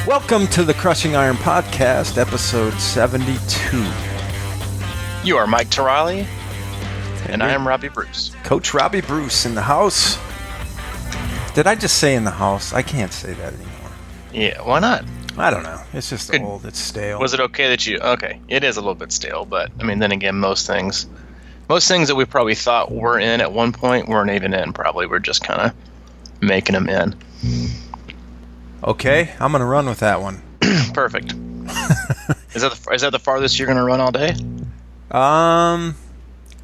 Welcome to the Crushing Iron Podcast, episode 72. You are Mike Tirali, and I am Robbie Bruce. Coach Robbie Bruce in the house. Did I just say in the house? I can't say that anymore. Yeah, why not? I don't know. It's just old. It's stale. Was it okay that you... Okay, it is a little bit stale, but, I mean, then again, most things that we probably thought were in at one point weren't even in, probably. We're just kind of making them in. Okay, I'm going to run with that one. Perfect. Is that the farthest you're going to run all day?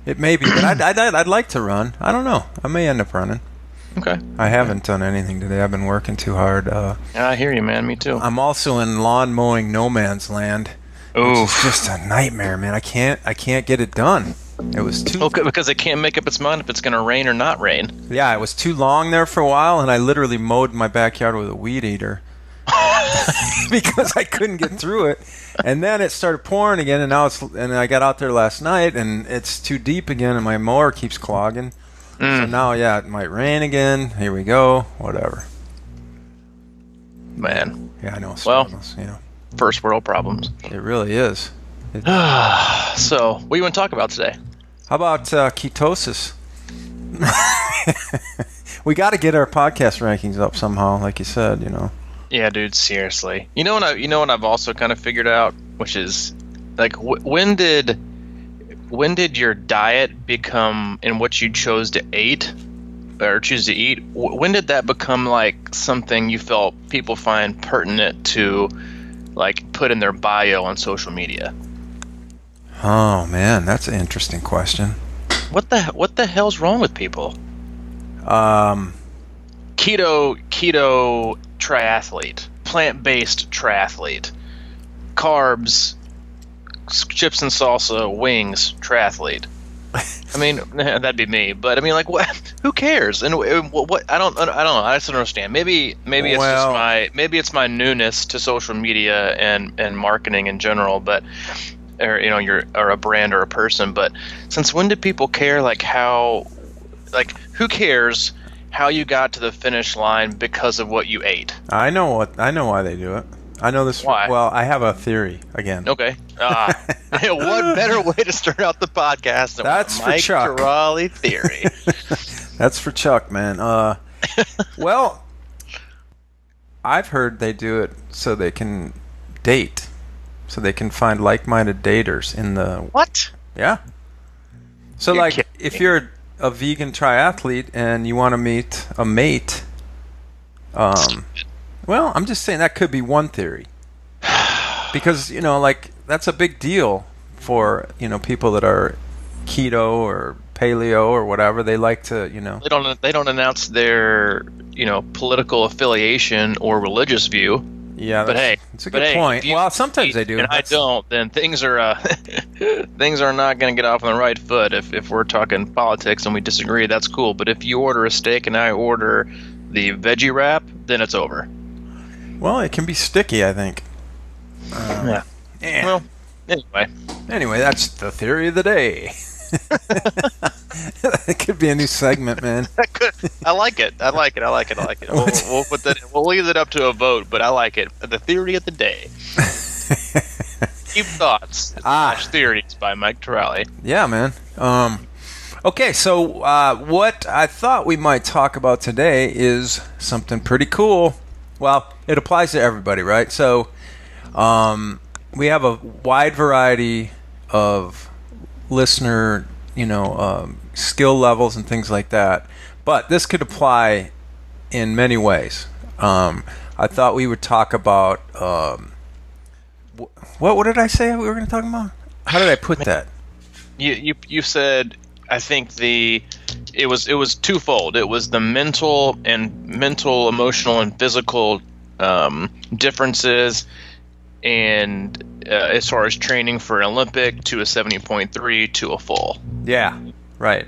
It may be, but I'd like to run. I don't know. I may end up running. Okay. I haven't done anything today. I've been working too hard. Yeah, I hear you, man. Me too. I'm also in lawn mowing no man's land. Ooh. Which is just a nightmare, man. I can't get it done. It was too... Okay, because it can't make up its mind if it's going to rain or not rain. Yeah, it was too long there for a while, and I literally mowed my backyard with a weed eater because I couldn't get through it. And then it started pouring again, and I got out there last night, and it's too deep again, and my mower keeps clogging. So now, yeah, it might rain again. Here we go. Whatever. Man. Yeah, I know. Struggles, first world problems. It really is. So, what do you want to talk about today? How about ketosis? We got to get our podcast rankings up somehow, like you said. Yeah, dude. Seriously. You know what I've also kind of figured out, which is like when did your diet become and what you chose to eat or choose to eat? When did that become like something you felt people find pertinent to like put in their bio on social media? Oh man, that's an interesting question. What the hell's wrong with people? Keto triathlete, plant-based triathlete, carbs, chips and salsa, wings, triathlete. I mean, that'd be me. But I mean, like, what? Who cares? And what? I don't know. I just don't understand. Maybe it's my newness to social media and marketing in general. But or you're a brand or a person. But since when did people care? Who cares how you got to the finish line because of what you ate? I know why they do it. I know this. Why? Well, I have a theory again. Okay. What better way to start out the podcast than That's Mike for Chuck. Tirali theory? That's for Chuck, man. Well, I've heard they do it so they can date, so they can find like-minded daters in the... What? Yeah. So, if you're a vegan triathlete and you want to meet a mate, well, I'm just saying that could be one theory. Because, that's a big deal for, people that are keto or paleo or whatever. They like to, They don't announce their, political affiliation or religious view. Yeah, but it's a good point. Well, sometimes they do. And I don't. Then things are things are not going to get off on the right foot. If we're talking politics and we disagree, that's cool. But if you order a steak and I order the veggie wrap, then it's over. Well, it can be sticky, I think. Yeah. Well, Anyway, that's the theory of the day. It could be a new segment, man. I like it. We'll put that. We'll leave it up to a vote, but I like it. The theory of the day. Deep thoughts. Theories by Mike Tirali. Yeah, man. Okay, so what I thought we might talk about today is something pretty cool. Well, it applies to everybody, right? So, we have a wide variety of listener, skill levels and things like that. But this could apply in many ways. I thought we would talk about what did I say we were going to talk about? How did I put that? You said, I think it was twofold. It was the mental, emotional, and physical differences, and as far as training for an Olympic to a 70.3 to a full. Yeah, right.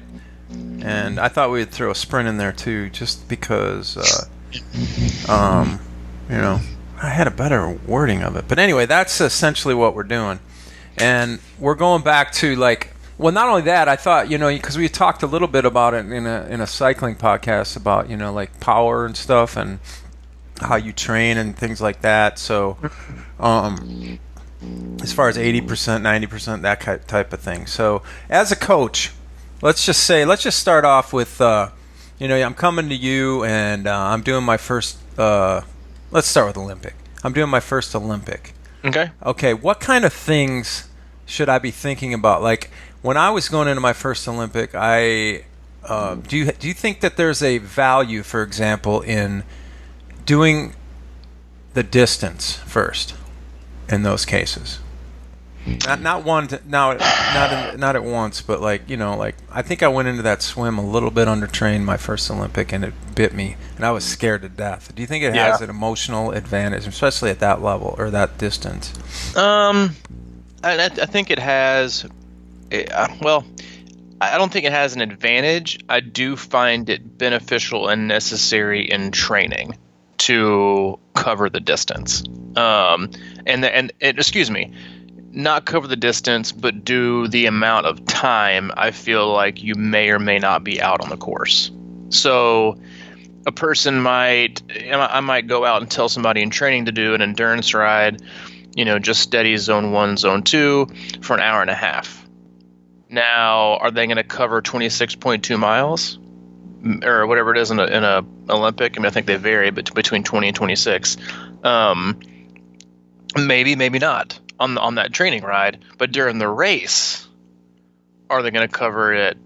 And I thought we'd throw a sprint in there too, just because, I had a better wording of it. But anyway, that's essentially what we're doing. And we're going back to well, not only that, I thought, because we talked a little bit about it in a cycling podcast about, power and stuff. And how you train and things like that. So, um, as far as 80%, 90%, that type of thing. So, as a coach, let's just start off with, I'm coming to you and I'm doing my first. Let's start with Olympic. I'm doing my first Olympic. Okay. Okay, what kind of things should I be thinking about? Like when I was going into my first Olympic, do you think that there's a value, for example, in doing the distance first in those cases? Not one not at once, but like I think I went into that swim a little bit undertrained my first Olympic, and it bit me, and I was scared to death. Do you think it has an emotional advantage, especially at that level or that distance? I think it has. Well, I don't think it has an advantage. I do find it beneficial and necessary in training to cover the distance. Excuse me. Not cover the distance, but do the amount of time I feel like you may or may not be out on the course. So a person I might go out and tell somebody in training to do an endurance ride, just steady zone 1, zone 2 for an hour and a half. Now, are they going to cover 26.2 miles or whatever it is in a Olympic? I mean, I think they vary, but between 20 and 26. Maybe not on that training ride, but during the race, are they going to cover it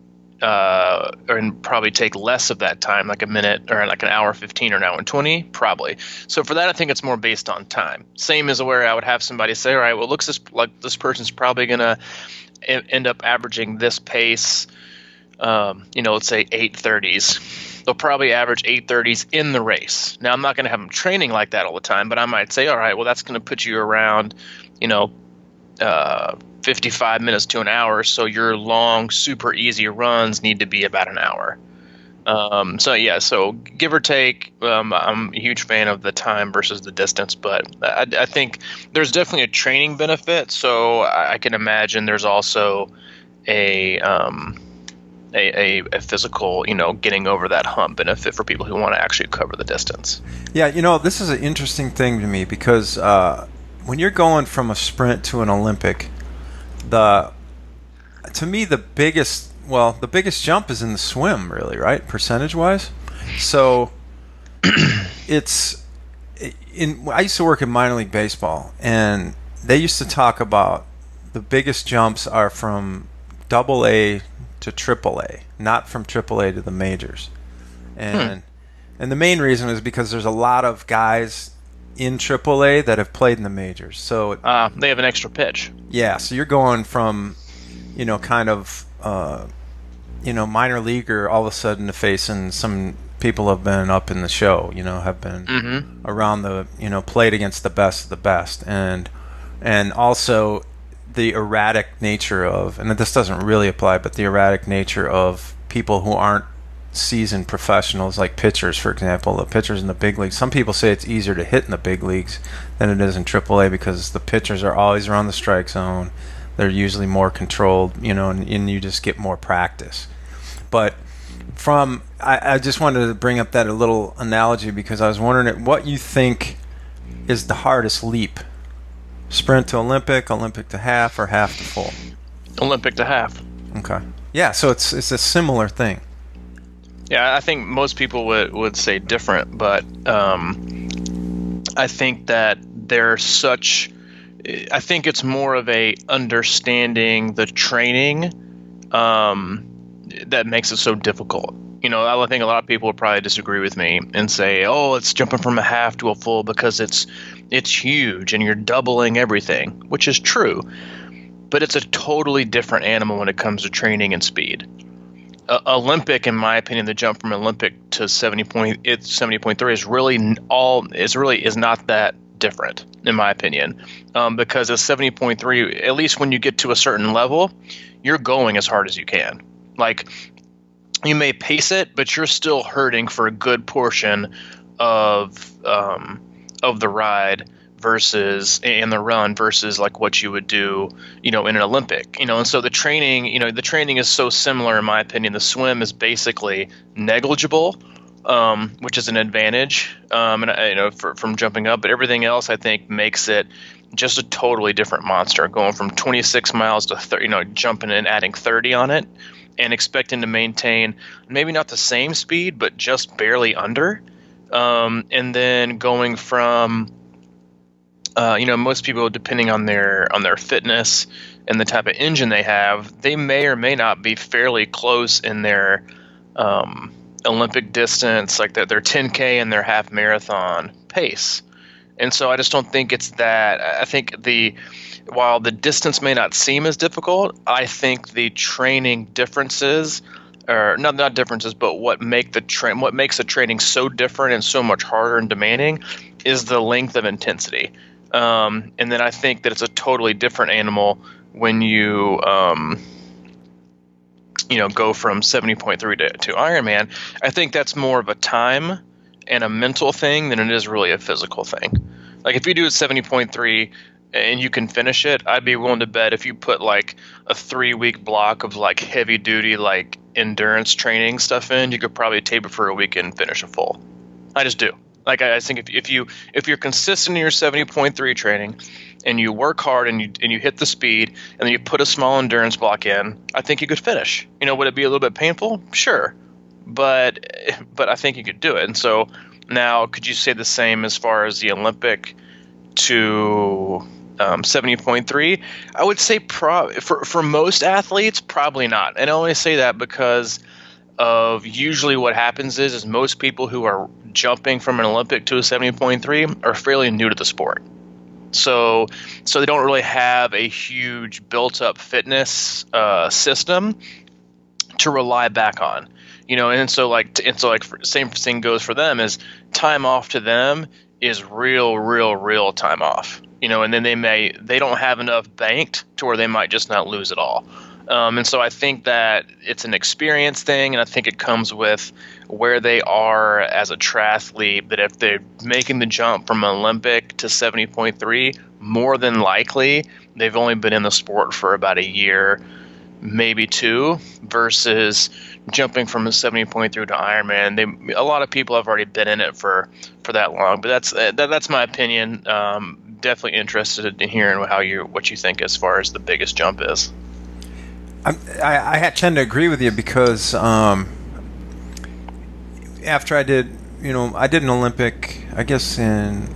and probably take less of that time, like a minute or like an hour 15 or an hour and 20? Probably. So for that, I think it's more based on time. Same as where I would have somebody say, all right, well, looks like this person's probably going to end up averaging this pace, let's say 8:30s. They'll probably average 8:30s in the race. Now, I'm not going to have them training like that all the time, but I might say, all right, well, that's going to put you around 55 minutes to an hour, so your long, super easy runs need to be about an hour. So give or take, I'm a huge fan of the time versus the distance, but I think there's definitely a training benefit, so I can imagine there's also a physical, getting over that hump benefit for people who want to actually cover the distance. Yeah, this is an interesting thing to me because when you're going from a sprint to an Olympic, the biggest jump is in the swim, really, right? Percentage-wise. So I used to work in minor league baseball, and they used to talk about the biggest jumps are from AA to AAA, not from AAA to the majors. And the main reason is because there's a lot of guys in AAA that have played in the majors. So they have an extra pitch. Yeah, so you're going from, minor leaguer all of a sudden to facing some people have been up in the show, have been around the, played against the best of the best. And also the erratic nature of, and this doesn't really apply, but the erratic nature of people who aren't seasoned professionals, like pitchers, for example. The pitchers in the big leagues, some people say it's easier to hit in the big leagues than it is in AAA because the pitchers are always around the strike zone. They're usually more controlled, and you just get more practice. But I just wanted to bring up that a little analogy because I was wondering what you think is the hardest leap: sprint to Olympic, Olympic to half, or half to full? Olympic to half. Okay. Yeah, so it's a similar thing. Yeah, I think most people would say different, but I think that I think it's more of a understanding the training that makes it so difficult. I think a lot of people would probably disagree with me and say, oh, it's jumping from a half to a full because it's huge and you're doubling everything, which is true. But it's a totally different animal when it comes to training and speed. Olympic, in my opinion, the jump from Olympic to 70.3 is not that different, in my opinion, because at 70.3, at least when you get to a certain level, you're going as hard as you can. Like, you may pace it, but you're still hurting for a good portion of the ride versus in the run versus like what you would do, in an Olympic, and so the training is so similar in my opinion. The swim is basically negligible which is an advantage, from jumping up. But everything else, I think, makes it just a totally different monster. Going from 26 miles to 30, jumping and adding 30 on it, and expecting to maintain maybe not the same speed, but just barely under. And then going from, most people, depending on their fitness and the type of engine they have, they may or may not be fairly close in their Olympic distance, like their 10K and their half marathon pace. And so I just don't think it's that. I think while the distance may not seem as difficult, I think the training differences, or not differences, but what makes the training so different and so much harder and demanding is the length of intensity. And then I think that it's a totally different animal when you go from 70.3 to Ironman. I think that's more of a time and a mental thing than it is really a physical thing. Like if you do a 70.3 and you can finish it, I'd be willing to bet if you put like a 3-week block of like heavy duty, like endurance training stuff in, you could probably tape it for a week and finish a full. I just do. Like I think if you're consistent in your 70.3 training and you work hard and you hit the speed and then you put a small endurance block in, I think you could finish. Would it be a little bit painful? Sure. But I think you could do it. And so now, could you say the same as far as the Olympic to 70.3? I would say for most athletes, probably not. And I only say that because of usually what happens is most people who are jumping from an Olympic to a 70.3 are fairly new to the sport. So they don't really have a huge built-up fitness system to rely back on. And so same thing goes for them, is time off to them is real time off. And then they don't have enough banked to where they might just not lose it all. And so I think that it's an experience thing, and I think it comes with where they are as a triathlete, that if they're making the jump from Olympic to 70.3, more than likely they've only been in the sport for about a year, maybe 2, versus jumping from a 70.3 to Ironman. A lot of people have already been in it for that long, but that's my opinion. Definitely interested in hearing what you think as far as the biggest jump is. I tend to agree with you because after I did an Olympic, I guess in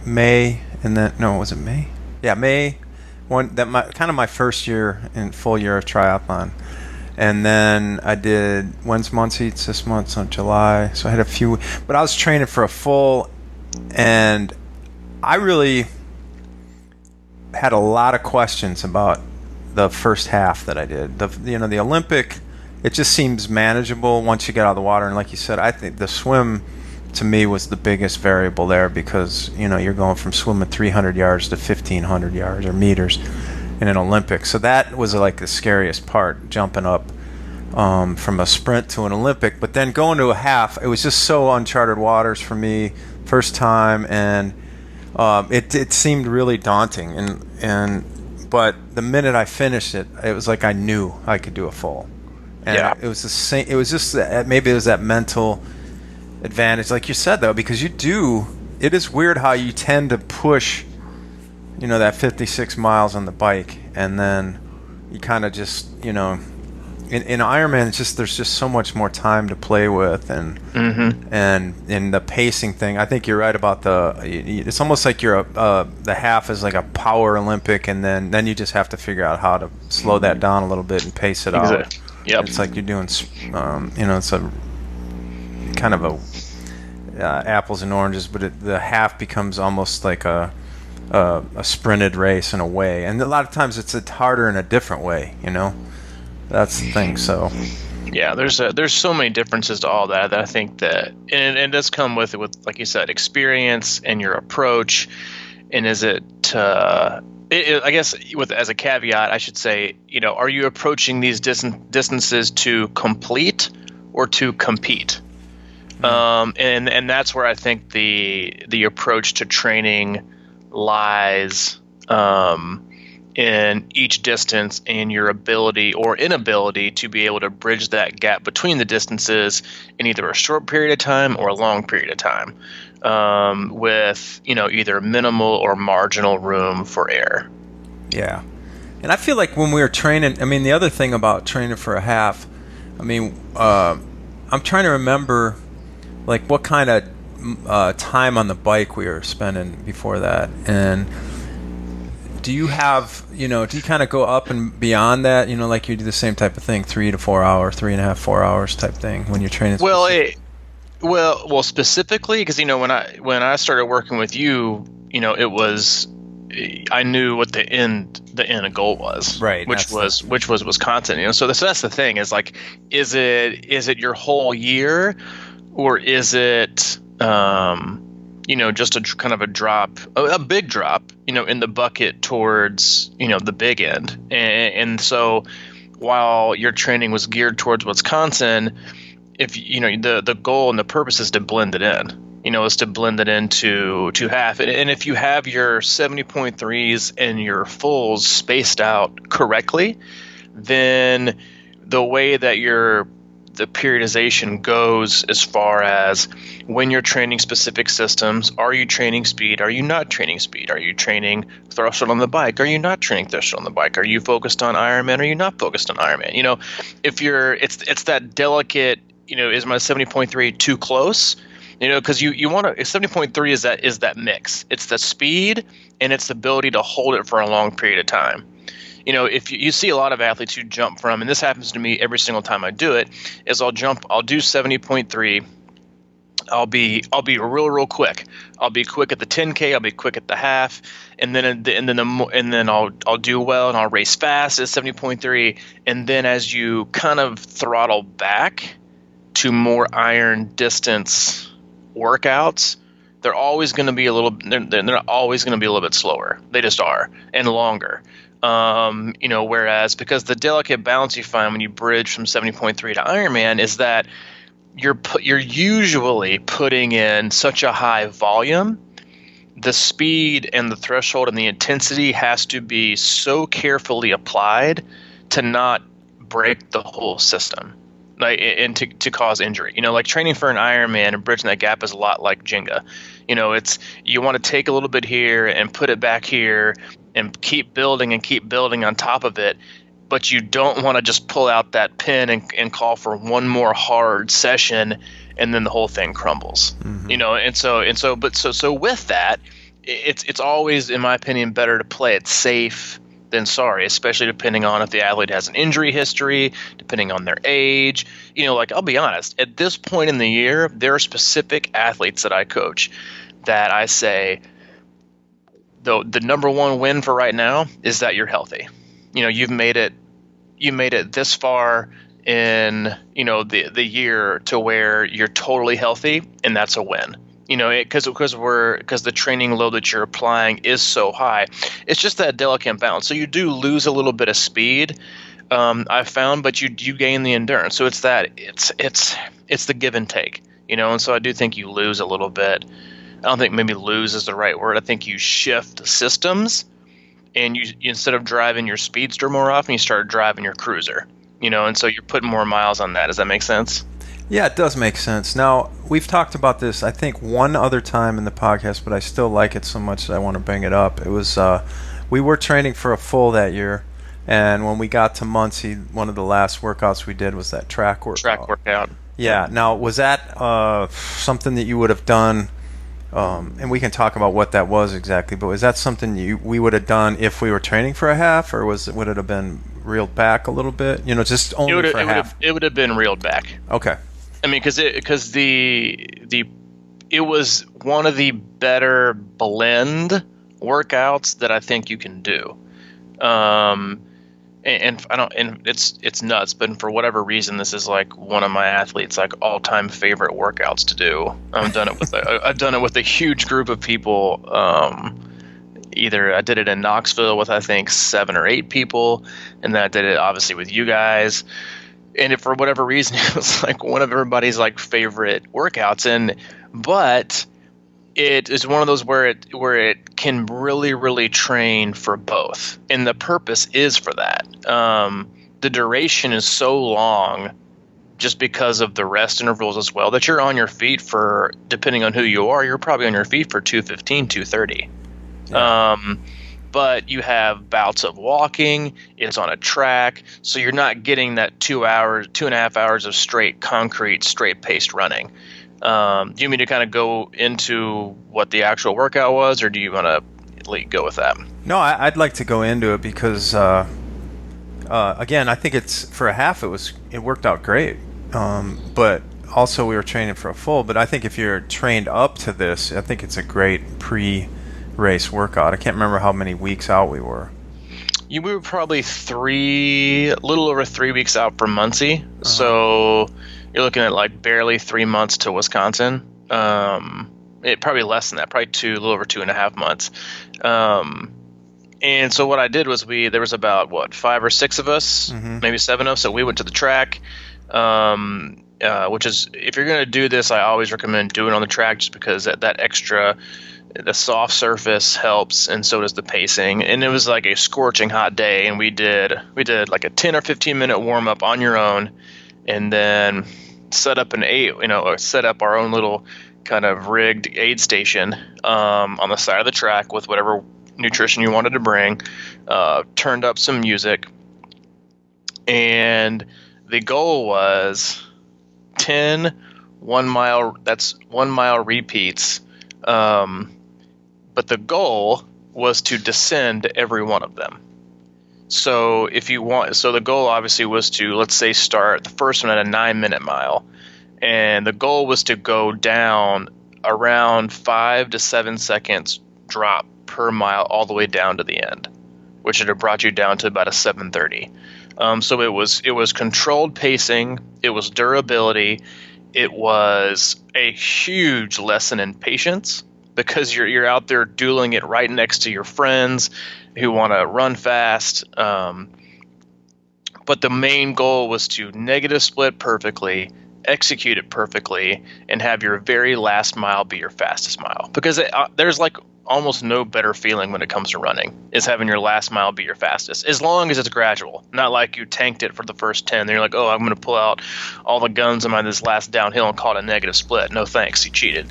May, and then was it May? Yeah, May. My first year in full year of triathlon, and then I did when's Muncie this month, so July. So I had a few, but I was training for a full, and I really had a lot of questions about the first half that I did. The Olympic, it just seems manageable once you get out of the water. And like you said, I think the swim to me was the biggest variable there, because you're going from swimming 300 yards to 1,500 yards or meters in an Olympic. So that was like the scariest part, jumping up from a sprint to an Olympic. But then going to a half, it was just so uncharted waters for me, first time, and it seemed really daunting. But the minute I finished it, it was like I knew I could do a full. And yeah. It was the same. It was just maybe it was that mental advantage, like you said, though, because it is weird how you tend to push, that 56 miles on the bike, and then you kind of just, in Ironman, it's just, there's just so much more time to play with, and and the pacing thing. I think you're right about it's almost like the half is like a power Olympic, and then you just have to figure out how to slow that down a little bit and pace it out. Yep. It's like you're doing, it's a kind of a apples and oranges, but the half becomes almost like a sprinted race in a way, and a lot of times it's harder in a different way. That's the thing. So yeah, there's so many differences to all that I think that, and it does come with like you said, experience and your approach. And is it I guess as a caveat, I should say, are you approaching these distances to complete or to compete? And that's where I think the approach to training lies. in each distance and your ability or inability to be able to bridge that gap between the distances in either a short period of time or a long period of time, with either minimal or marginal room for error. Yeah. And I feel like when we were training, I mean, the other thing about training for a half, I mean, I'm trying to remember like what kind of time on the bike we were spending before that. And do you have, do you kind of go up and beyond that, like you do the same type of thing, 3 to 4 hours, 3.5, 4 hours type thing when you're training? Well, specifically, because when I started working with you, it was, I knew what the end goal was, right? Which was Wisconsin. So that's the thing is like, is it your whole year, or is it just a kind of a drop, a big drop, in the bucket towards the big end, and so while your training was geared towards Wisconsin, if the goal and the purpose is to blend it in, is to blend it into half. And if you have your 70.3s and your fulls spaced out correctly, then the way that the periodization goes as far as when you're training specific systems, are you training speed? Are you not training speed? Are you training threshold on the bike? Are you not training threshold on the bike? Are you focused on Ironman? Are you not focused on Ironman? If it's that delicate, is my 70.3 too close? Because you want to, 70.3 is that mix. It's the speed and it's the ability to hold it for a long period of time. If you see a lot of athletes who jump from, and this happens to me every single time I do it, is I'll do 70.3. I'll be real quick. I'll be quick at the 10K. I'll be quick at the half, and then I'll do well and I'll race fast at 70.3. And then as you kind of throttle back to more iron distance workouts, they're always going to be they're always going to be a little bit slower. They just are, and longer. Whereas because the delicate balance you find when you bridge from 70.3 to Ironman is that you're usually putting in such a high volume, the speed and the threshold and the intensity has to be so carefully applied to not break the whole system, and to cause injury. Like training for an Ironman and bridging that gap is a lot like Jenga. It's you want to take a little bit here and put it back here and keep building on top of it, but you don't want to just pull out that pin and call for one more hard session and then the whole thing crumbles. Mm-hmm. So with that, it's always, in my opinion, better to play it safe than sorry, especially depending on if the athlete has an injury history, depending on their age. I'll be honest, at this point in the year, there are specific athletes that I coach that I say, the number one win for right now is that you're healthy. You made it this far in, the year to where you're totally healthy, and that's a win. Because the training load that you're applying is so high. It's just that delicate balance. So you do lose a little bit of speed, I've found, but you gain the endurance. So it's the give and take, and so I do think you lose a little bit. I don't think maybe lose is the right word. I think you shift systems, and you instead of driving your speedster more often, you start driving your cruiser, and so you're putting more miles on that. Does that make sense? Yeah, it does make sense. Now, we've talked about this, I think, one other time in the podcast, but I still like it so much that I want to bring it up. It was, we were training for a full that year, and when we got to Muncie, one of the last workouts we did was that track workout. Yeah. Now, was that something that you would have done, and we can talk about what that was exactly, but was that something we would have done if we were training for a half, or would it have been reeled back a little bit? Just only for a half? It would have been reeled back. Okay. I mean, because it was one of the better blend workouts that I think you can do, and it's nuts, but for whatever reason, this is like one of my athletes' like all-time favorite workouts to do. I've done it with a huge group of people. Either I did it in Knoxville with I think 7 or 8 people, and then I did it obviously with you guys. And if for whatever reason, it was like one of everybody's like favorite workouts. But it is one of those where it can really, really train for both, and the purpose is for that. The duration is so long just because of the rest intervals as well, that you're on your feet for, depending on who you are, you're probably on your feet for 2:15, 2:30. Yeah. But you have bouts of walking, it's on a track, so you're not getting that 2.5 hours of straight concrete, straight paced running. Do you mean to kind of go into what the actual workout was, or do you want to go with that? No, I'd like to go into it because, again, I think it's for a half it worked out great. But also we were training for a full. But I think if you're trained up to this, I think it's a great pre-race workout. I can't remember how many weeks out we were. We were probably a little over 3 weeks out from Muncie. So you're looking at like barely 3 months to Wisconsin. It probably less than that, probably a little over 2.5 months. And so what I did was there was about 5 or 6 of us, maybe 7 of us. So we went to the track, which is, if you're going to do this, I always recommend doing it on the track, just because that extra, the soft surface helps, and so does the pacing. And it was like a scorching hot day, and we did like a 10 or 15 minute warm up on your own, and then set up our own little kind of rigged aid station on the side of the track with whatever nutrition you wanted to bring. Turned up some music, and the goal was 10 1 mile. That's 1 mile repeats. But the goal was to descend every one of them. So the goal obviously was to, let's say, start the first one at a 9-minute mile, and the goal was to go down around 5 to 7 seconds drop per mile all the way down to the end, which would have brought you down to about a 7:30. So it was controlled pacing, it was durability, it was a huge lesson in patience, because you're out there dueling it right next to your friends who want to run fast. But the main goal was to negative split perfectly, execute it perfectly, and have your very last mile be your fastest mile. Because there's like almost no better feeling when it comes to running, is having your last mile be your fastest, as long as it's gradual. Not like you tanked it for the first 10, then you're like, oh, I'm going to pull out all the guns on this last downhill and call it a negative split. No thanks, you cheated.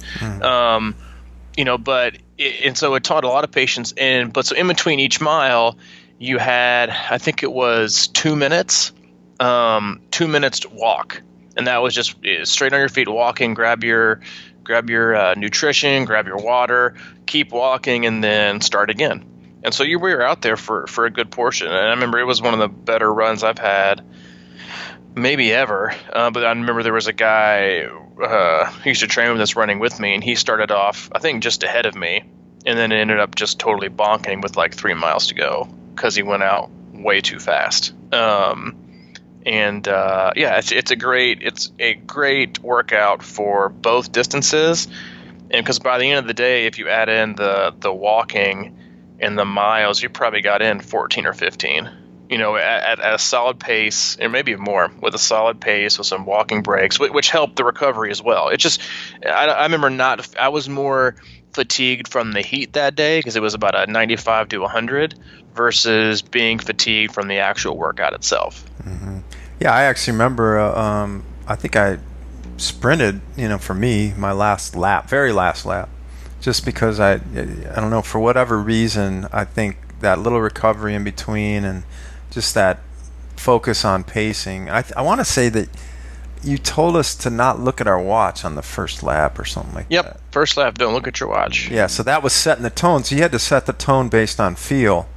So it taught a lot of patience. So in between each mile, you had, I think it was 2 minutes, 2 minutes to walk, and that was just straight on your feet walking. Grab your nutrition, grab your water, keep walking, and then start again. And so we were out there for a good portion. And I remember it was one of the better runs I've had, maybe ever. But I remember there was a guy who used to train with us running with me, and he started off, I think, just ahead of me, and then ended up just totally bonking with like 3 miles to go because he went out way too fast. It's a great workout for both distances, and because by the end of the day, if you add in the walking and the miles, you probably got in 14 or 15. At a solid pace, or maybe more, with a solid pace with some walking breaks, which helped the recovery as well. It just, I remember I was more fatigued from the heat that day, because it was about a 95 to 100, versus being fatigued from the actual workout itself. Mm-hmm. Yeah, I actually remember, I think I sprinted, for me, my very last lap, just because I don't know, for whatever reason, I think that little recovery in between and just that focus on pacing. I want to say that you told us to not look at our watch on the first lap or something like that. Yep, first lap, don't look at your watch. Yeah, so that was setting the tone. So you had to set the tone based on feel.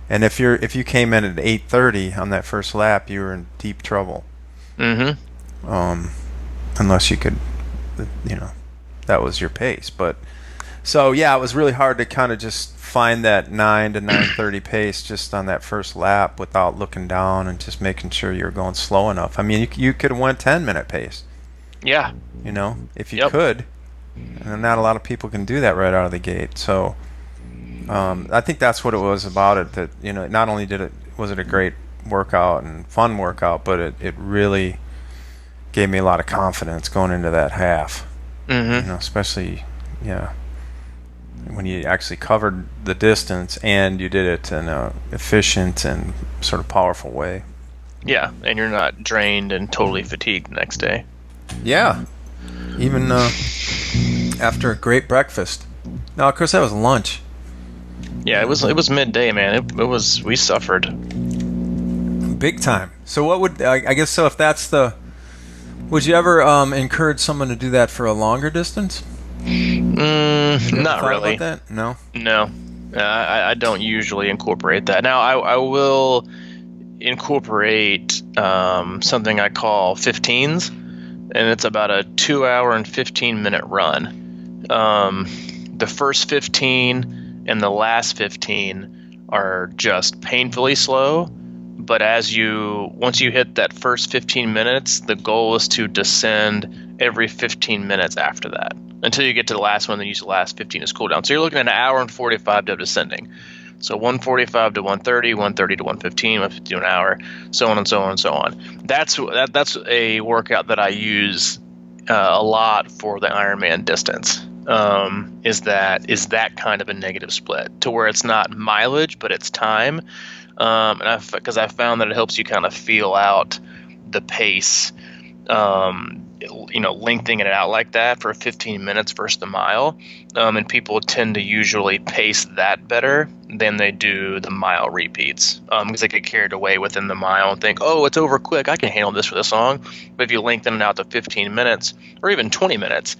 And if you came in at 8:30 on that first lap, you were in deep trouble. Mm-hmm. Unless you could, that was your pace. But so yeah, it was really hard to kind of just find that 9 to 9:30 pace just on that first lap without looking down and just making sure you're going slow enough. I mean, you could have went 10-minute pace. Yeah. If you could. And not a lot of people can do that right out of the gate. So I think that's what it was about it, that, not only was it a great workout and fun workout, but it really gave me a lot of confidence going into that half. Mm-hmm. Especially, yeah. when you actually covered the distance and you did it in a efficient and sort of powerful way. Yeah, and you're not drained and totally fatigued the next day. Yeah, even after a great breakfast. No, of course that was lunch. Yeah, it was midday, man. We suffered Big time. So what would I guess so if that's the would you ever encourage someone to do that for a longer distance? Not really. About that? No. No, I don't usually incorporate that. Now I will incorporate something I call 15s, and it's about a 2 hour and 15-minute run. The first 15 and the last 15 are just painfully slow, but once you hit that first 15 minutes, the goal is to descend every 15 minutes after that until you get to the last one. Then use the last 15 as cool down. So you're looking at an hour and 45 of descending. So 145 to 130, 130 to 115, 150 to an hour, so on and so on and so on. That's a workout that I use a lot for the Ironman distance. Is that kind of a negative split to where it's not mileage, but it's time. Because I found that it helps you kind of feel out the pace, lengthening it out like that for 15 minutes versus the mile. And people tend to usually pace that better than they do the mile repeats, because they get carried away within the mile and think, oh, it's over quick, I can handle this for this long. But if you lengthen it out to 15 minutes or even 20 minutes,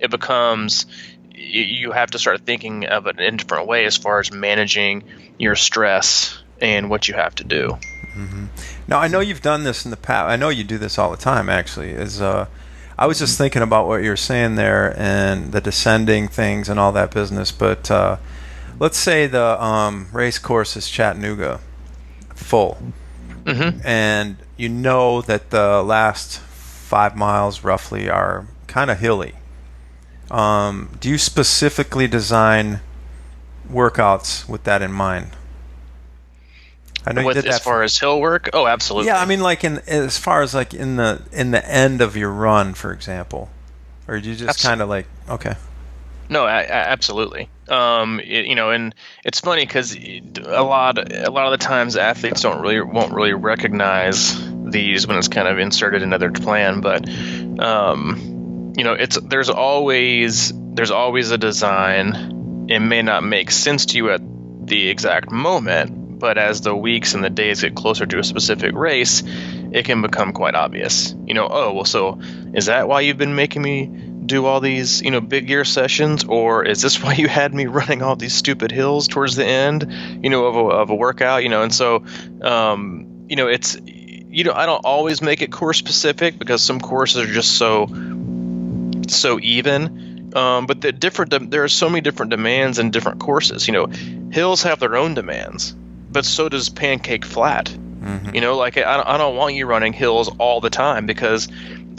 it becomes, you have to start thinking of it in a different way as far as managing your stress and what you have to do. Mm-hmm. Now, I know you've done this in the past. I know you do this all the time, actually. I was just thinking about what you were saying there and the descending things and all that business. But let's say the race course is Chattanooga, full. Mm-hmm. And you know that the last 5 miles roughly are kind of hilly. Do you specifically design workouts with that in mind? I know you did that as far as hill work. Oh, absolutely. Yeah, I mean, like as far as like in the end of your run, for example, or do you just kind of like okay? No, absolutely. And it's funny because a lot of the times athletes won't really recognize these when it's kind of inserted into their plan. But there's always a design. It may not make sense to you at the exact moment, but as the weeks and the days get closer to a specific race, it can become quite obvious. So is that why you've been making me do all these, big gear sessions, or is this why you had me running all these stupid hills towards the end, of a workout, and so, it's, I don't always make it course specific because some courses are just so even, but there are so many different demands in different courses. Hills have their own demands, but so does pancake flat. Mm-hmm. I don't want you running hills all the time, because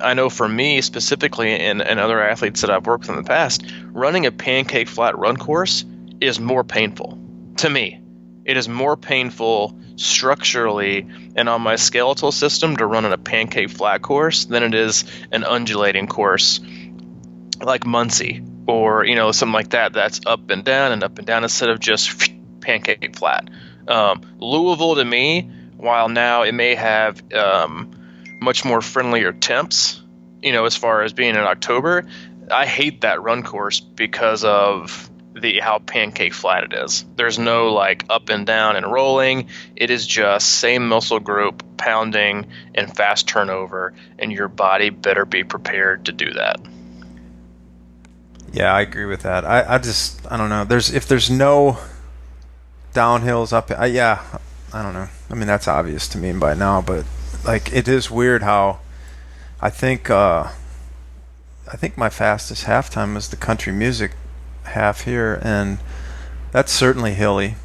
I know for me specifically and other athletes that I've worked with in the past, running a pancake flat run course is more painful to me. It is more painful structurally and on my skeletal system to run in a pancake flat course than it is an undulating course like Muncie or, something like that, that's up and down instead of just pancake flat. Louisville to me, while now it may have much more friendlier temps, as far as being in October, I hate that run course because of how pancake flat it is. There's no like up and down and rolling. It is just same muscle group pounding and fast turnover, and your body better be prepared to do that. Yeah, I agree with that. I don't know. If there's no downhills up, I don't know. I mean, that's obvious to me by now, but like it is weird how I think my fastest half time was the country music half here, and that's certainly hilly.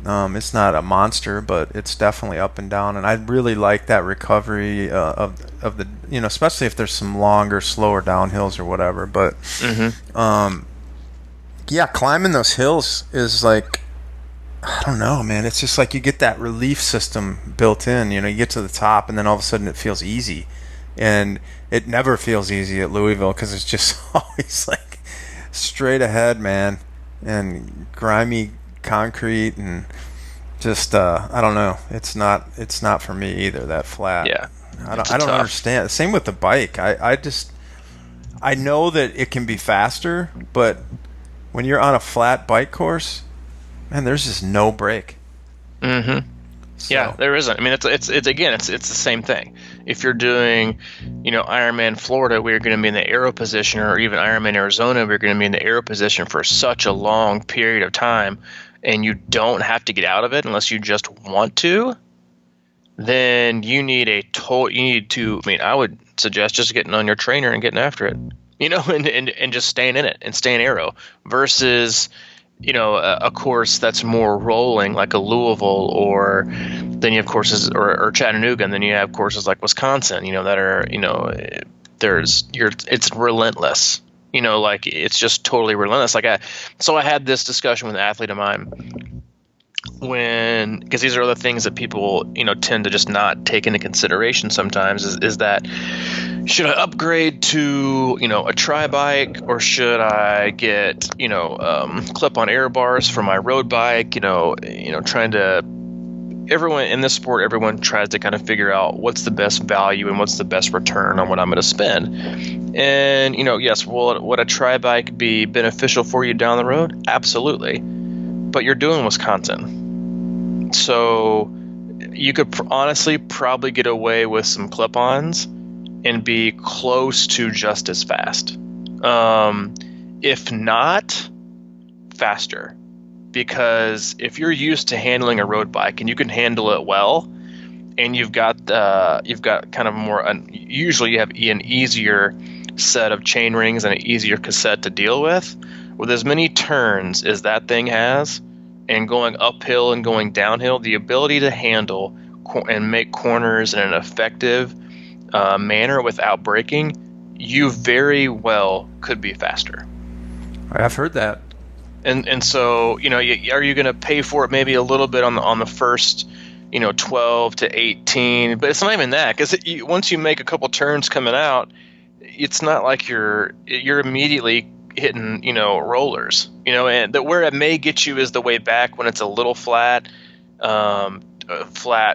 It's not a monster, but it's definitely up and down, and I really like that recovery of the especially if there's some longer, slower downhills or whatever. But climbing those hills is like, I don't know, man. It's just like you get that relief system built in. You get to the top, and then all of a sudden it feels easy, and it never feels easy at Louisville because it's just always like straight ahead, man. and grimy concrete and just I don't know. It's not for me either. That flat. Yeah, it's I don't tough. understand. Same with the bike. I know that it can be faster, but when you're on a flat bike course, man, there's just no break. Mm-hmm. So, Yeah, there isn't. I mean, it's again, it's the same thing. If you're doing, Ironman Florida, where you're going to be in the aero position, or even Ironman Arizona, where you're going to be in the aero position for such a long period of time, and you don't have to get out of it unless you just want to, then you need I mean, I would suggest just getting on your trainer and getting after it, and just staying in it and staying aero versus a course that's more rolling like a Louisville, or then you have courses or Chattanooga, and then you have courses like Wisconsin, that are, it's relentless, like it's just totally relentless. So I had this discussion with an athlete of mine because these are other things that people, tend to just not take into consideration sometimes is that should I upgrade to, a tri-bike, or should I get, clip-on air bars for my road bike, trying to everyone in this sport, everyone tries to kind of figure out what's the best value and what's the best return on what I'm going to spend. And, yes, would a tri-bike be beneficial for you down the road? Absolutely. But you're doing Wisconsin. So you could honestly probably get away with some clip-ons and be close to just as fast. If not, faster. Because if you're used to handling a road bike and you can handle it well, and you've got kind of more, usually you have an easier set of chain rings and an easier cassette to deal with as many turns as that thing has, and going uphill and going downhill, the ability to handle and make corners in an effective manner without braking, you very well could be faster. I've heard that. And so, are you going to pay for it maybe a little bit on the first, 12 to 18, but it's not even that, because once you make a couple turns coming out, it's not like you're immediately hitting, rollers, and where it may get you is the way back when it's a little flat,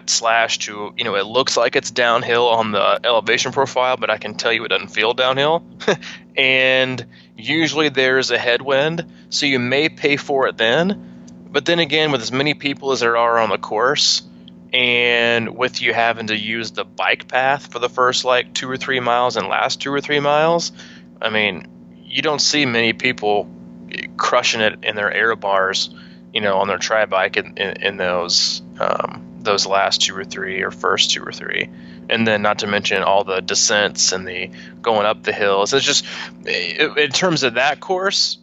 slash to, it looks like it's downhill on the elevation profile, but I can tell you it doesn't feel downhill. And usually there's a headwind, so you may pay for it then. But then again, with as many people as there are on the course, and with you having to use the bike path for the first 2 or 3 miles and last 2 or 3 miles, I mean, you don't see many people crushing it in their air bars, on their tri-bike in those last 2 or 3 or first 2 or 3. And then not to mention all the descents and the going up the hills. It's just, in terms of that course,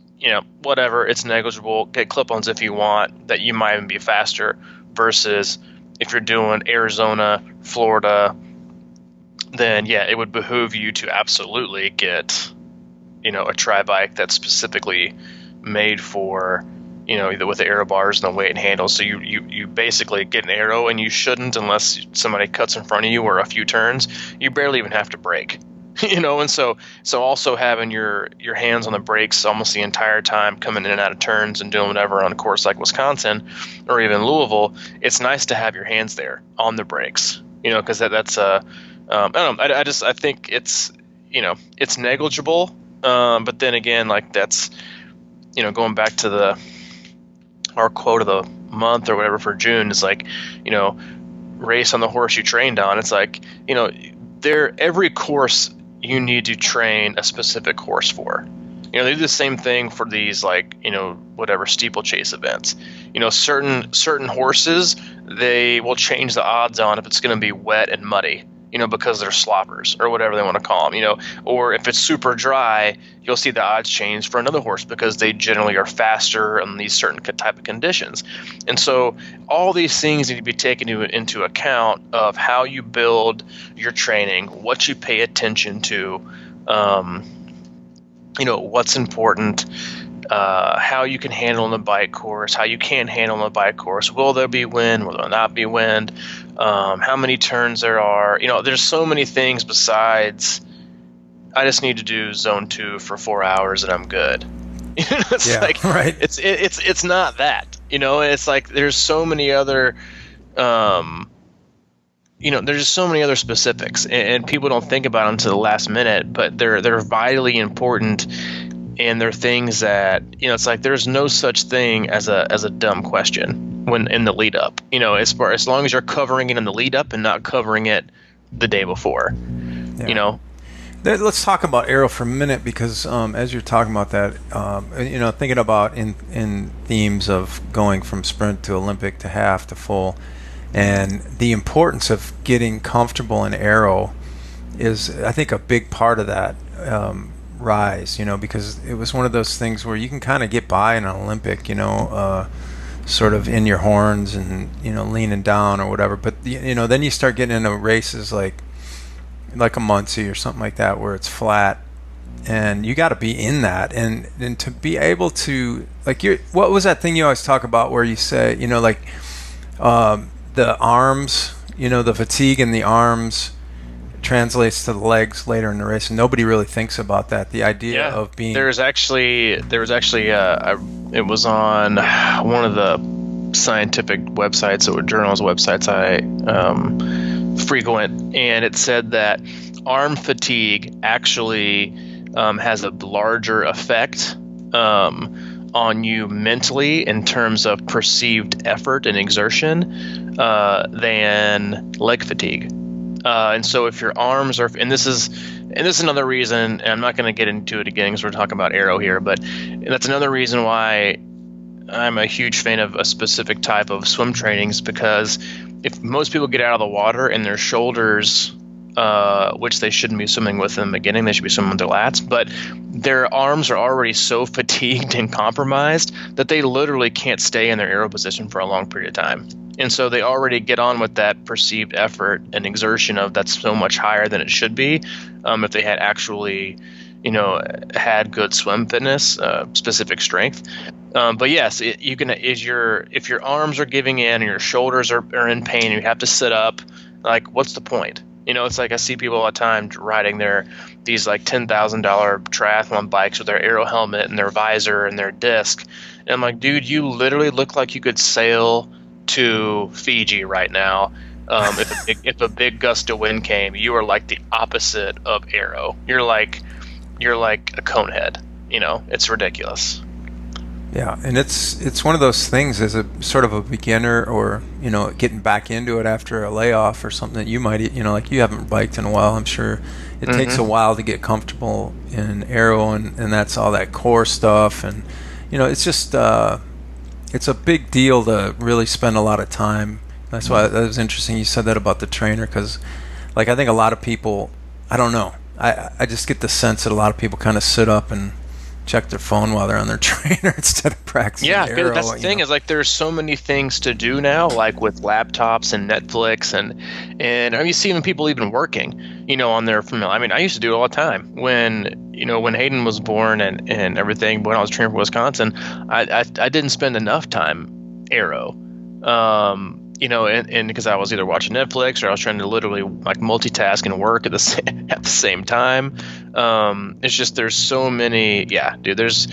whatever, it's negligible. Get clip-ons if you want, that you might even be faster, versus if you're doing Arizona, Florida, then yeah, it would behoove you to absolutely get, a tri-bike that's specifically made for, either with the aero bars and the weight and handles. So you basically get an aero, and you shouldn't, unless somebody cuts in front of you or a few turns, you barely even have to brake, and so also having your hands on the brakes almost the entire time, coming in and out of turns and doing whatever on a course like Wisconsin or even Louisville, it's nice to have your hands there on the brakes, because that's I don't know, I think it's, it's negligible, but then again, that's, going back to our quote of the month or whatever for June is race on the horse you trained on. It's every course you need to train a specific horse for. They do the same thing for these whatever steeplechase events. Certain horses, they will change the odds on if it's going to be wet and muddy, because they're sloppers or whatever they want to call them, or if it's super dry, you'll see the odds change for another horse because they generally are faster in these certain type of conditions. And so all these things need to be taken into account of how you build your training, what you pay attention to, what's important, how you can handle on the bike course, how you can't handle on the bike course. Will there be wind? Will there not be wind? How many turns there are? There's so many things besides I just need to do zone 2 for 4 hours and I'm good. It's Yeah, like right. it's not that. It's like there's so many other there's just so many other specifics, and people don't think about them to the last minute, but they're vitally important, and they're things that it's like there's no such thing as a dumb question when in the lead up. As long as you're covering it in the lead up and not covering it the day before. Yeah. Let's talk about aero for a minute, because as you're talking about that, thinking about in themes of going from sprint to Olympic to half to full, and the importance of getting comfortable in aero is, I think, a big part of that rise. Because it was one of those things where you can kind of get by in an Olympic, sort of in your horns and leaning down or whatever. But then you start getting into races like a Muncie or something like that, where it's flat, and you got to be in that, and to be able to, like, what was that thing you always talk about where you say, the arms, the fatigue in the arms translates to the legs later in the race, and nobody really thinks about that. The idea of being it was on one of the scientific websites or journals websites I frequent, and it said that arm fatigue actually has a larger effect on you mentally in terms of perceived effort and exertion than leg fatigue. And so if your arms are, and this is another reason, and I'm not going to get into it again because we're talking about aero here, but that's another reason why I'm a huge fan of a specific type of swim trainings, because if most people get out of the water and their shoulders, which they shouldn't be swimming with in the beginning, they should be swimming with their lats, but their arms are already so fatigued and compromised that they literally can't stay in their aero position for a long period of time. And so they already get on with that perceived effort and exertion of that's so much higher than it should be if they had actually, had good swim fitness, specific strength. But yes, if your arms are giving in and your shoulders are in pain and you have to sit up, like, what's the point? It's like I see people all the time riding these like $10,000 triathlon bikes with their aero helmet and their visor and their disc. And I'm like, dude, you literally look like you could sail to Fiji right now. If a big gust of wind came, you are like the opposite of aero. You're like a cone head. It's ridiculous. Yeah, and it's one of those things as a sort of a beginner, or getting back into it after a layoff or something, that you might like, you haven't biked in a while. I'm sure it takes a while to get comfortable in aero, and that's all that core stuff, and it's just it's a big deal to really spend a lot of time. That's why that was interesting you said that about the trainer, because like I think a lot of people, I don't know, I just get the sense that a lot of people kind of sit up and check their phone while they're on their trainer instead of practicing. Yeah, aero, that's the thing is, like, there's so many things to do now, like with laptops and Netflix, and I mean, see even people even working, on their phone. I mean, I used to do it all the time when Hayden was born and everything. When I was training for Wisconsin, I didn't spend enough time aero, and because I was either watching Netflix or I was trying to literally like multitask and work at the same time. It's just there's so many. Yeah, dude. It's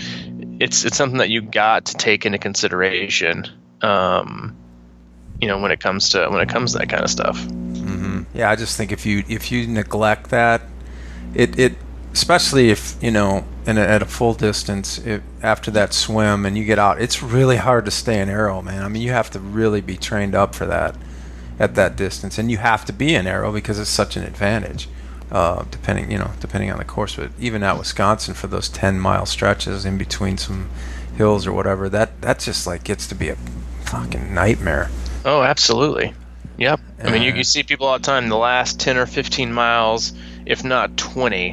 something that you got to take into consideration. When it comes to that kind of stuff. Mm-hmm. Yeah, I just think if you neglect that, it especially if at a full distance, after that swim and you get out, it's really hard to stay in aero, man. I mean, you have to really be trained up for that at that distance, and you have to be in aero because it's such an advantage. Depending on the course, but even at Wisconsin for those 10-mile stretches in between some hills or whatever, that just like gets to be a fucking nightmare. Oh, absolutely. Yep. I mean, you see people all the time, the last 10 or 15 miles, if not 20,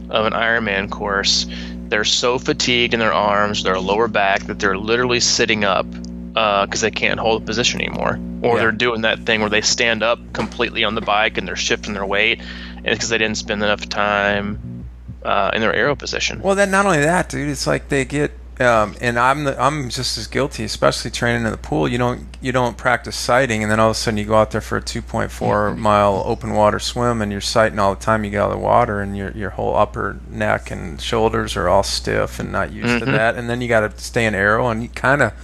of an Ironman course, they're so fatigued in their arms, their lower back, that they're literally sitting up because they can't hold a position anymore. Or they're doing that thing where they stand up completely on the bike and they're shifting their weight, and it's because they didn't spend enough time in their aero position. Well, then not only that, dude, it's like they get And I'm just as guilty, especially training in the pool. You don't practice sighting, and then all of a sudden you go out there for a 2.4 mile open water swim, and you're sighting all the time you get out of the water, and your whole upper neck and shoulders are all stiff and not used to that. And then you got to stay in aero, and you kind of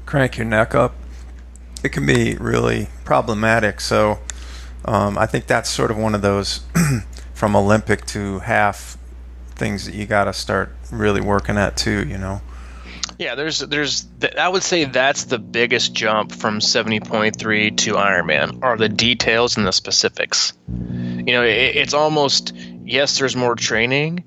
crank your neck up. It can be really problematic. So I think that's sort of one of those from Olympic to half things that you got to start really working at too. Yeah, I would say that's the biggest jump from 70.3 to Ironman are the details and the specifics. It's almost, yes, there's more training,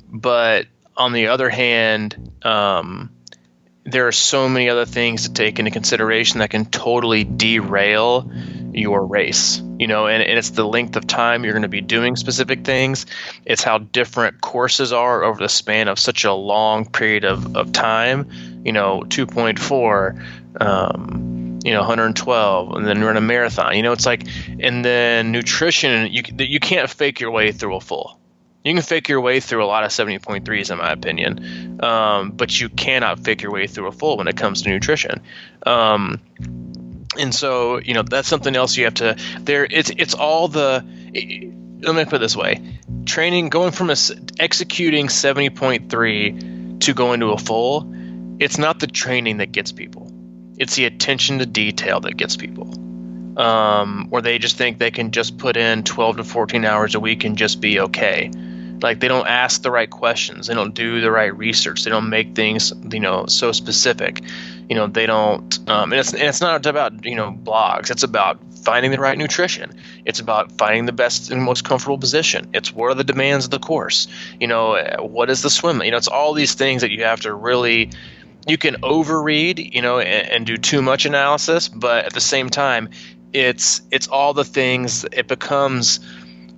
but on the other hand, there are so many other things to take into consideration that can totally derail your race. And it's the length of time you're going to be doing specific things. It's how different courses are over the span of such a long period of time. 2.4, 112, and then run a marathon. It's like, and then nutrition. You can't fake your way through a full. You can fake your way through a lot of 70.3s, in my opinion, but you cannot fake your way through a full when it comes to nutrition. And so, that's something else you have to. It's all the. Let me put it this way: training, going from executing 70.3 to going to a full. It's not the training that gets people; it's the attention to detail that gets people. Or they just think they can just put in 12 to 14 hours a week and just be okay. Like, they don't ask the right questions. They don't do the right research. They don't make things, so specific. They don't, and it's not about, blogs. It's about finding the right nutrition. It's about finding the best and most comfortable position. It's what are the demands of the course? What is the swim? It's all these things that you have to really, you can overread, and do too much analysis, but at the same time, it's all the things. It becomes,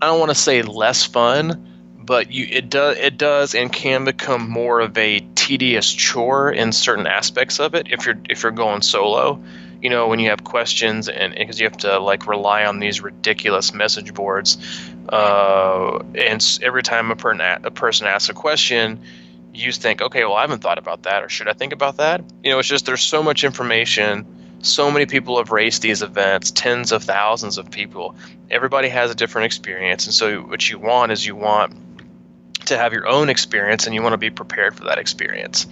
I don't want to say less fun, but it does and can become more of a tedious chore in certain aspects of it if you're going solo. When you have questions and because you have to rely on these ridiculous message boards, and every time a person asks a question, you think, okay, well, I haven't thought about that, or should I think about that? It's just there's so much information. So many people have raced these events, tens of thousands of people. Everybody has a different experience, and so what you want to have your own experience, and you want to be prepared for that experience.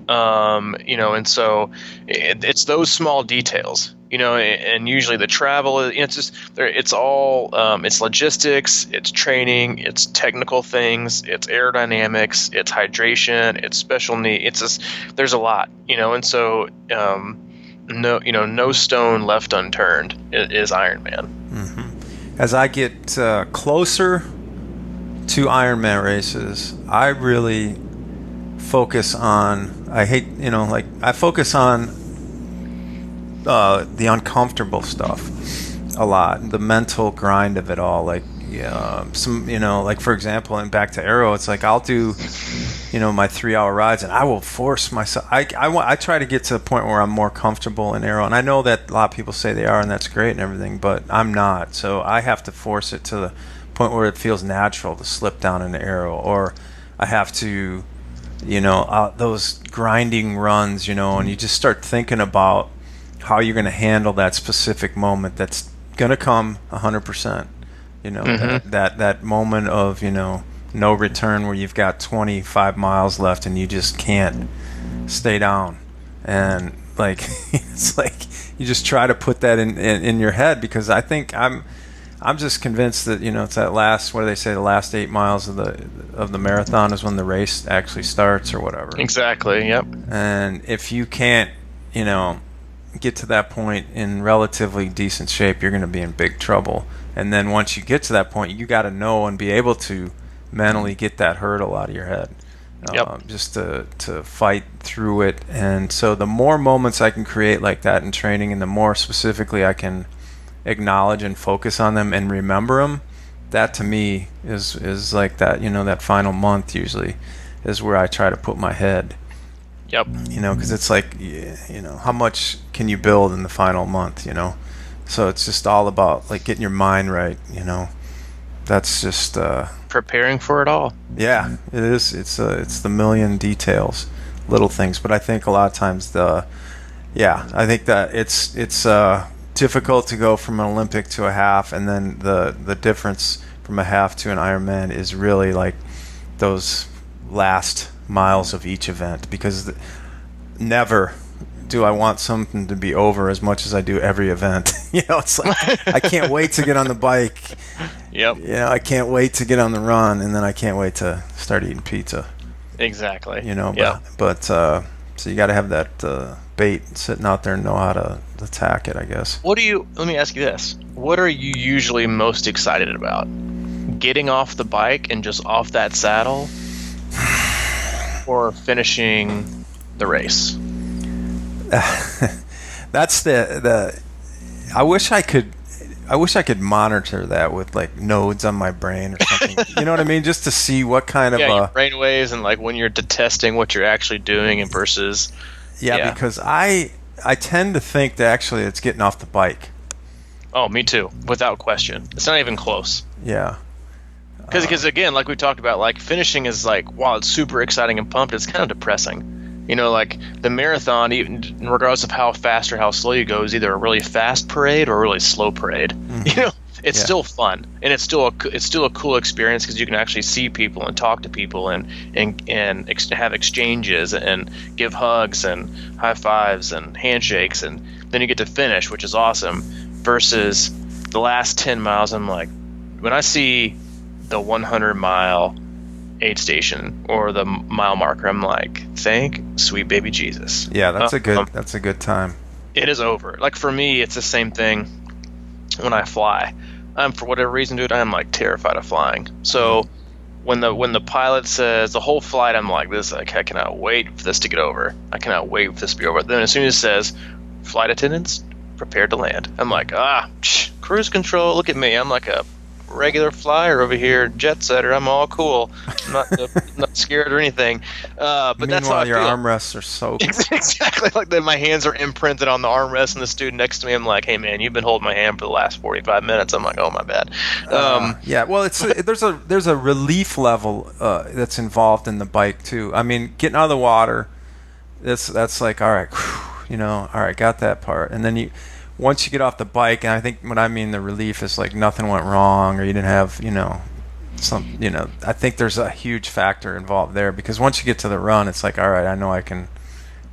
And so it's those small details, and usually the travel, it's all, it's logistics, it's training, it's technical things, it's aerodynamics, it's hydration, it's special needs. There's a lot, and so, no stone left unturned is Ironman. Mm-hmm. As I get closer to Ironman races, I really focus on. I focus on the uncomfortable stuff a lot, the mental grind of it all. For example, and back to aero, it's like I'll do, my 3-hour rides, and I will force myself. I try to get to the point where I'm more comfortable in aero, and I know that a lot of people say they are, and that's great and everything, but I'm not. So I have to force it to the point where it feels natural to slip down into aero, or I have to, those grinding runs, and you just start thinking about how you're going to handle that specific moment that's going to come 100%. That moment of, no return where you've got 25 miles left and you just can't stay down. And it's like you just try to put that in your head, because I think I'm just convinced that it's that last, what do they say, the last 8 miles of the marathon is when the race actually starts or whatever. Exactly. Yep. And if you can't get to that point in relatively decent shape, you're going to be in big trouble. And then once you get to that point, you got to know and be able to mentally get that hurdle out of your head. Just to fight through it. And so the more moments I can create like that in training, and the more specifically I can acknowledge and focus on them and remember them, that to me is like that, that final month usually is where I try to put my head. Yep. Because it's like, how much can you build in the final month, So it's just all about getting your mind right, That's just preparing for it all. Yeah, it is. It's the million details little things. But I think a lot of times I think that it's difficult to go from an Olympic to a half, and then the difference from a half to an Ironman is really like those last miles of each event, because never do I want something to be over as much as I do every event. It's like I can't wait to get on the bike. Yep. I can't wait to get on the run, and then I can't wait to start eating pizza. Exactly. Yep. But so you got to have that bait sitting out there and know how to attack it, I guess. Let me ask you this. What are you usually most excited about? Getting off the bike and just off that saddle, or finishing the race? That's the I wish I could monitor that with like nodes on my brain or something. You know what I mean? Just to see what kind of your brain waves, and like when you're detesting what you're actually doing and versus because I tend to think that actually it's getting off the bike. Oh, me too, without question. It's not even close. Yeah. Because again, like we talked about, like finishing is like, while it's super exciting and pumped, it's kind of depressing. Like the marathon, even regardless of how fast or how slow you go, is either a really fast parade or a really slow parade. Mm-hmm. It's still fun, and it's still a cool experience, because you can actually see people and talk to people and have exchanges and give hugs and high fives and handshakes, and then you get to finish, which is awesome. Versus the last 10 miles, I'm like, when I see the 100-mile aid station or the mile marker, I'm like, thank sweet baby Jesus. Yeah, that's a good time. It is over. Like for me, it's the same thing when I fly. For whatever reason, dude, I'm like terrified of flying. So when the pilot says the whole flight, I'm like, I cannot wait for this to get over. I cannot wait for this to be over. Then as soon as it says flight attendants prepared to land, I'm like, cruise control. Look at me. I'm like a regular flyer over here, jet setter. I'm all cool. I'm not scared or anything. But meanwhile, that's how I your feel. Armrests are soaked. Exactly. Like that, my hands are imprinted on the armrest, and the student next to me, I'm like, hey man, you've been holding my hand for the last 45 minutes. I'm like, oh my bad. Well, there's a relief level that's involved in the bike too. I mean, getting out of the water, that's like, all right, all right, got that part, and then once you get off the bike, and I think what I mean the relief is like nothing went wrong, or you didn't have, I think there's a huge factor involved there, because once you get to the run, it's like, all right, I know I can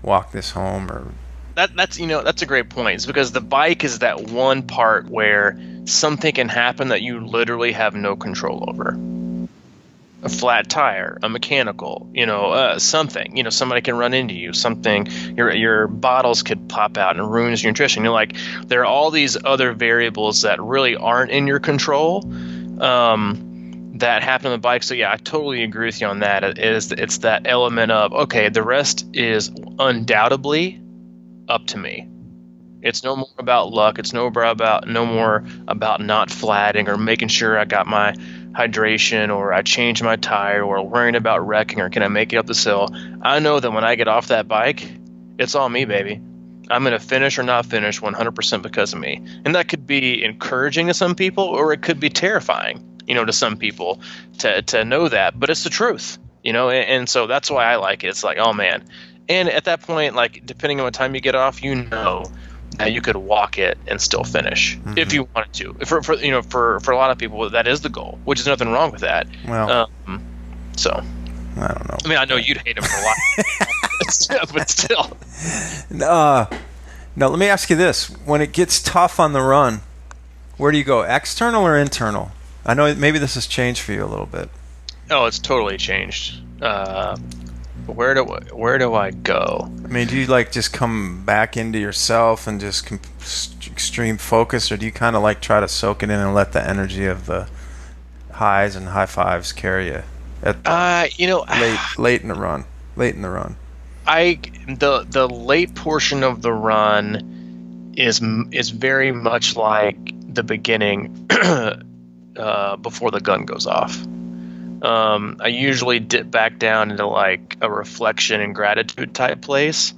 walk this home. Or that's a great point. It's because the bike is that one part where something can happen that you literally have no control over. A flat tire, a mechanical, something, somebody can run into you, something, your bottles could pop out and ruins your nutrition. There are all these other variables that really aren't in your control, that happen on the bike. So yeah, I totally agree with you on that. It's that element of, okay, the rest is undoubtedly up to me. It's no more about luck. It's no more about not flatting or making sure I got my hydration, or I changed my tire, or worrying about wrecking, or can I make it up this hill. I know that when I get off that bike, it's all me, baby. I'm going to finish or not finish 100% because of me. And that could be encouraging to some people, or it could be terrifying, to some people to know that, but it's the truth, and so that's why I like it. It's like, oh man. And at that point, like, depending on what time you get off, that you could walk it and still finish if you wanted to. For a lot of people, that is the goal, which is nothing wrong with that. Well, so I don't know. I mean, I know you'd hate him for a lot, but still. No, let me ask you this: when it gets tough on the run, where do you go? External or internal? I know maybe this has changed for you a little bit. Oh, it's totally changed. Where do I go? I mean, do you like just come back into yourself and just extreme focus, or do you kind of like try to soak it in and let the energy of the highs and high fives carry you at late in the run? The late portion of the run is very much like the beginning before the gun goes off. I usually dip back down into like a reflection and gratitude type place,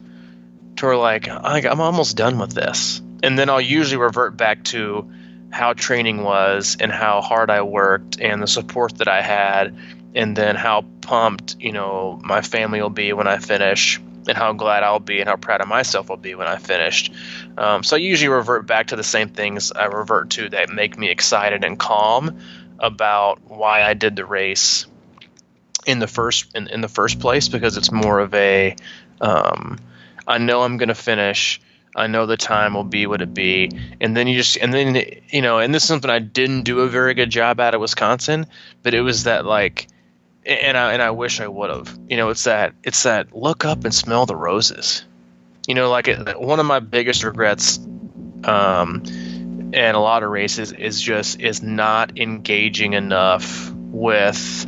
to where like I'm almost done with this, and then I'll usually revert back to how training was and how hard I worked and the support that I had and then how pumped, my family will be when I finish, and how glad I'll be and how proud of myself I'll be when I finished. So I usually revert back to the same things I revert to that make me excited and calm about why I did the race in the first place, because it's more of a I know I'm going to finish. I know the time will be what it be. And then and this is something I didn't do a very good job at Wisconsin, but it was that like, and I wish I would have, it's that look up and smell the roses, one of my biggest regrets, and a lot of races is not engaging enough with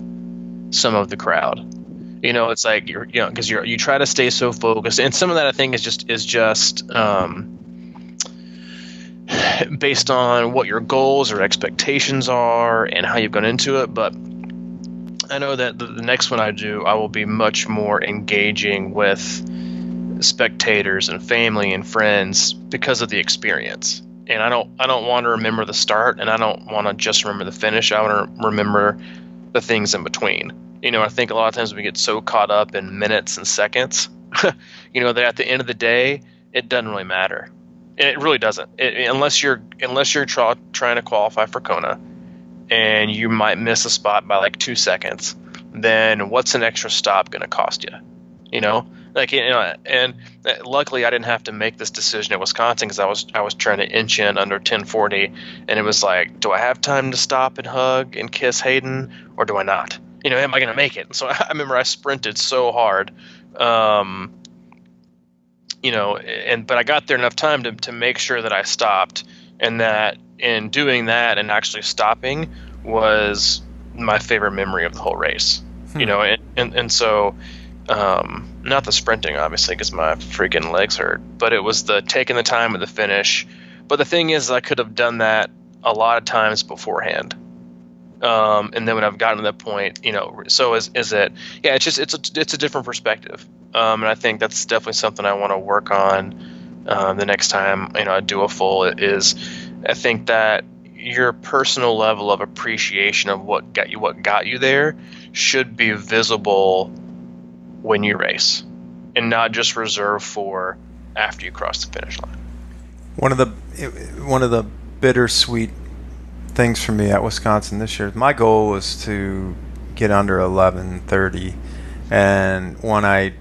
some of the crowd. It's like because you try to stay so focused, and some of that I think is just based on what your goals or expectations are and how you've gone into it. But I know that the next one I do, I will be much more engaging with spectators and family and friends because of the experience. And I don't want to remember the start, and I don't want to just remember the finish. I want to remember the things in between. I think a lot of times we get so caught up in minutes and seconds, that at the end of the day, it doesn't really matter. It really doesn't. Unless you're trying to qualify for Kona, and you might miss a spot by like 2 seconds, then what's an extra stop going to cost you? And luckily I didn't have to make this decision at Wisconsin, because I was trying to inch in under 10:40, and it was like, do I have time to stop and hug and kiss Hayden, or do I not? Am I going to make it? And so I remember I sprinted so hard, but I got there enough time to make sure that I stopped, and that in doing that and actually stopping was my favorite memory of the whole race. And so not the sprinting, obviously, because my freaking legs hurt, but it was the taking the time at the finish. But the thing is, I could have done that a lot of times beforehand. And then when I've gotten to that point, so is it, yeah, it's a different perspective. And I think that's definitely something I want to work on, the next time, I do a full. I think that your personal level of appreciation of what got you there should be visible when you race, and not just reserved for after you cross the finish line. One of the bittersweet things for me at Wisconsin this year, my goal was to get under 11:30, and when I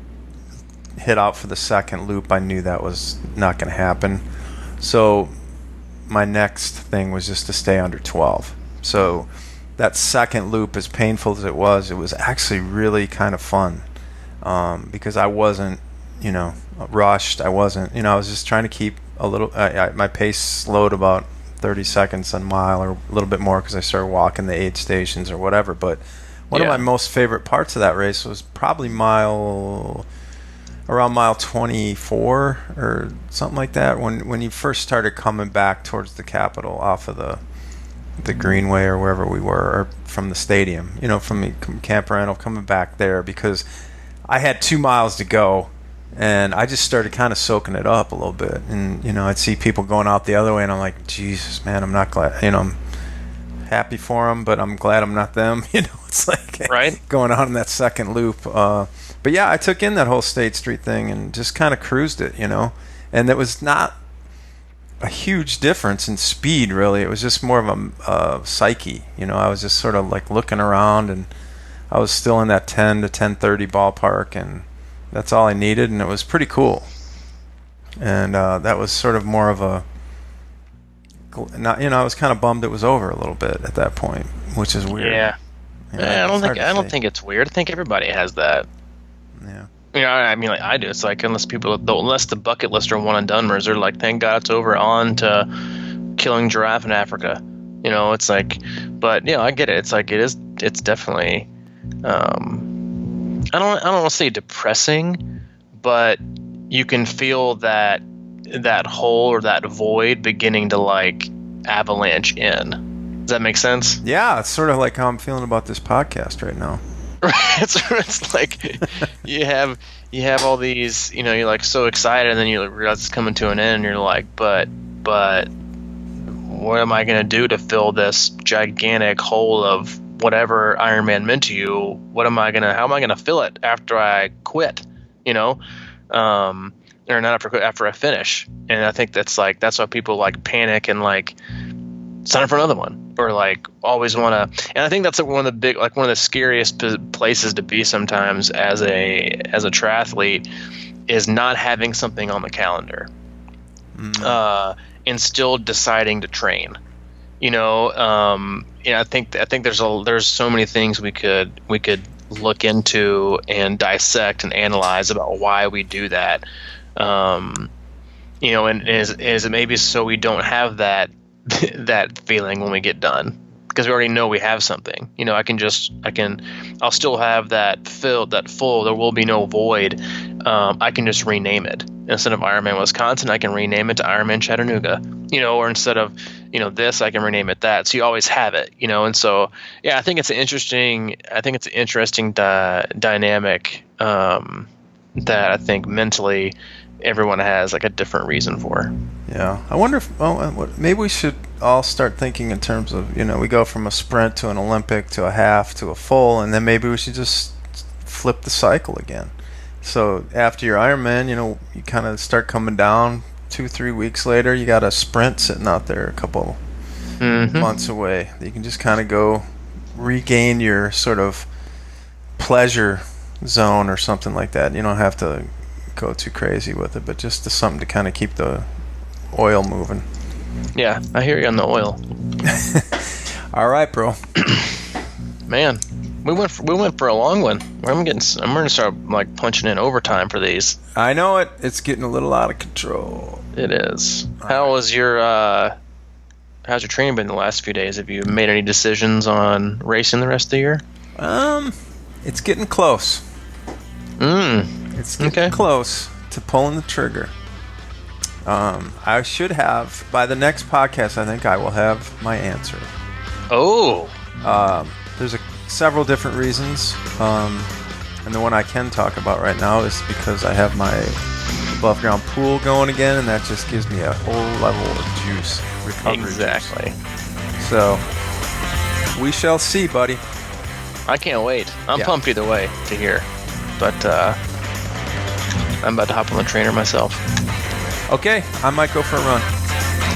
hit out for the second loop, I knew that was not going to happen. So my next thing was just to stay under 12. So that second loop, as painful as it was actually really kind of fun, because I wasn't rushed. I wasn't, I was just trying to keep a little, my pace slowed about 30 seconds a mile, or a little bit more, because I started walking the aid stations or whatever. But one of my most favorite parts of that race was probably around mile 24 or something like that, when you first started coming back towards the Capitol off of the Greenway or wherever we were, or from the stadium, from Camp Randall, coming back there, because I had 2 miles to go. And I just started kind of soaking it up a little bit. And, I'd see people going out the other way, and I'm like, Jesus, man, I'm not glad. I'm happy for them, but I'm glad I'm not them. It's like right? Going on in that second loop. But, yeah, I took in that whole State Street thing and just kind of cruised it, And it was not a huge difference in speed, really. It was just more of a psyche. I was just sort of like looking around, and I was still in that 10 to 10:30 ballpark, and that's all I needed, and it was pretty cool. And that was sort of more of a, I was kind of bummed it was over a little bit at that point, which is weird. Yeah. I don't think it's weird. I think everybody has that. Yeah. I mean, like I do. It's like unless the bucket list are one and doneers, they're like, thank God it's over, on to killing giraffe in Africa. It's like, but I get it. It's like it's definitely. I don't want to say depressing, but you can feel that hole or that void beginning to like avalanche in. Does that make sense? Yeah, it's sort of like how I'm feeling about this podcast right now. It's like you have all these, you're like so excited, and then you realize it's coming to an end, and you're like, but what am I going to do to fill this gigantic hole of whatever Ironman meant to you, how am I gonna feel it after I quit? Or not after I quit, after I finish. And I think that's why people like panic and like sign up for another one, or like always want to. And I think that's one of the scariest places to be sometimes as a triathlete, is not having something on the calendar, and still deciding to train. I think there's so many things we could look into and dissect and analyze about why we do that. And is it maybe so we don't have that feeling when we get done, because we already know we have something. I'll still have that full. There will be no void. I can just rename it. Instead of Ironman Wisconsin, I can rename it to Ironman Chattanooga. Or instead of this, I can rename it that. So you always have it. And so I think it's an interesting dynamic that I think mentally everyone has like a different reason for. Yeah, I wonder if maybe we should all start thinking in terms of we go from a sprint to an Olympic to a half to a full, and then maybe we should just flip the cycle again. So after your Ironman, you kind of start coming down. 2-3 weeks later, you got a sprint sitting out there a couple months away. You can just kind of go regain your sort of pleasure zone or something like that. You don't have to go too crazy with it, but just something to kind of keep the oil moving. Yeah, I hear you on the oil. All right, bro. Man, we went for a long one. I'm gonna start like punching in overtime for these. I know it. It's getting a little out of control. It is. How's your training been the last few days? Have you made any decisions on racing the rest of the year? It's getting close. It's getting close to pulling the trigger. I should have, by the next podcast, I think I will have my answer. Oh. There's several different reasons. And the one I can talk about right now is because I have my above ground pool going again, and that just gives me a whole level of juice, recovery. Exactly. Juice. So we shall see, buddy. I can't wait. I'm pumped either way to hear. But I'm about to hop on the trainer myself. Okay, I might go for a run.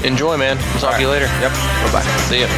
Enjoy, man. I'll talk to you later. Yep. Bye-bye. See ya.